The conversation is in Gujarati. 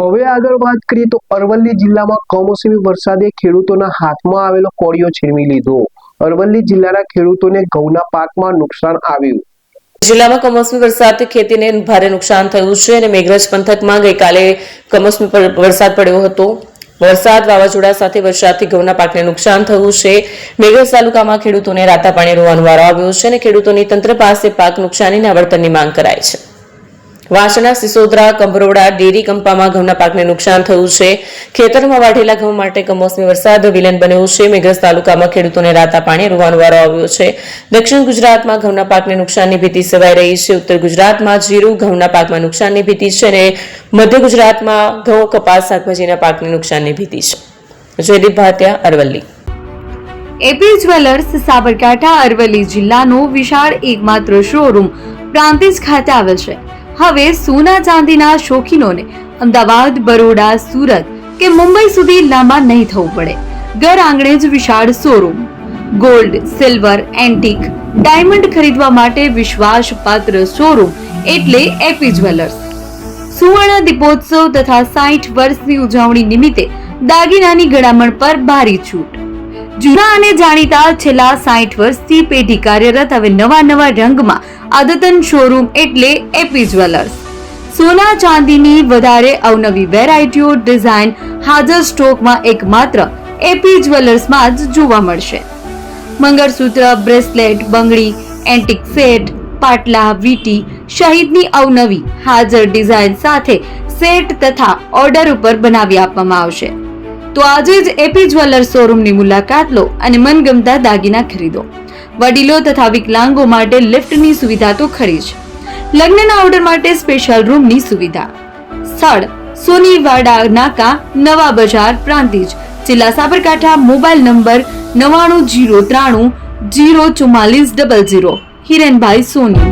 હવે આગળ વાત કરીએ તો અરવલ્લી જિલ્લામાં કમોસમી વરસાદે ખેડૂતોના હાથમાં આવેલો કોળિયો છીનવી લીધો। અરવલ્લી જિલ્લાના ખેડૂતોને ઘઉંના પાકમાં નુકસાન આવ્યું। જિલ્લામાં કમોસમી વરસાદથી ખેતીને ભારે નુકસાન થયું છે અને મેઘરજ પંથકમાં ગઈકાલે કમોસમી વરસાદ પડ્યો હતો। વરસાદ વાવાઝોડા સાથે વરસાદથી ઘઉંના પાકને નુકસાન થયું છે। મેઘરજ તાલુકામાં ખેડૂતોને રાતા પાણી રોવાનો વારો આવ્યો છે અને ખેડૂતોની તંત્ર પાસે પાક નુકસાનીના વળતરની માંગ કરાઈ છે। વાસણા, સિસોદરા, કંભરોડા, ડેરી કંપામાં ઘઉંના પાકને નુકસાન થયું છે। ખેતરમાં વાઢેલા ઘઉં માટે કમોસમી વરસાદ વિલન બન્યો છે। મેઘરજ તાલુકામાં ખેડૂતોને રાતા પાણી રોવાનો વારો આવ્યો છે। દક્ષિણ ગુજરાતમાં ઘઉંના પાકને નુકસાનની ભીતિ સેવાઈ રહી છે। ઉત્તર ગુજરાતમાં જીરું, ઘઉંના પાકમાં નુકસાનની ભીતિ છે અને મધ્ય ગુજરાતમાં ઘઉં, કપાસ, શાકભાજીના પાકને નુકસાનની ભીતિ છે। જયદીપ ભાટિયા, અરવલ્લી। એપી જ્વેલર્સ સાબરકાંઠા અરવલ્લી જિલ્લાનો વિશાળ એકમાત્ર શોરૂમ પ્રાંતિજ ખાતે આવેલ છે। હવે સોના ચાંદીના શોખીનોને અમદાવાદ, બરોડા, સુરત કે મુંબઈ સુધી લાંબા નહીં થવું પડે। ઘર આંગણે જ વિશાળ showroom. Gold, silver, antique, diamond ખરીદવા માટે વિશ્વાસપાત્ર શોરૂમ એટલે એપી જ્વેલર્સ। સુવર્ણ દીપોત્સવ તથા 60 વર્ષની ઉજવણી નિમિત્તે દાગીનાની ગળામણ પર ભારી છૂટ। જૂના અને જાણીતા છેલ્લા 60 વર્ષથી પેઢી કાર્યરત હવે નવા રંગમાં આદતન શોરૂમ એટલે એપી જ્વેલર્સ। સોના ચાંદીની વધારે અવનવી વેરાયટીઓ, ડિઝાઇન હાજર સ્ટોકમાં એકમાત્ર એપી જ્વેલર્સમાં જ જોવા મળશે। મંગળસૂત્ર, બ્રેસલેટ, બંગડી, એન્ટિક સેટ, પાટલા, વીટી સહિતની અવનવી હાજર ડિઝાઇન સાથે સેટ તથા ઓર્ડર ઉપર બનાવી આપવામાં આવશે। તો આજે જ એપી જ્વેલર્સ શોરૂમની મુલાકાત લો અને મનગમતા દાગીના ખરીદો। વડીલો તથા વિકલાંગો માટે લિફ્ટની સુવિધા તો ખરી જ। લગ્નના ઓર્ડર માટે સ્પેશિયલ રૂમની સુવિધા। સ્થળ સોનીવાડા નાકા, નવા બજાર, પ્રાંતિજ, જિલ્લા સાબરકાંઠા। Mobile number 9903004400। હિરેનભાઈ સોની।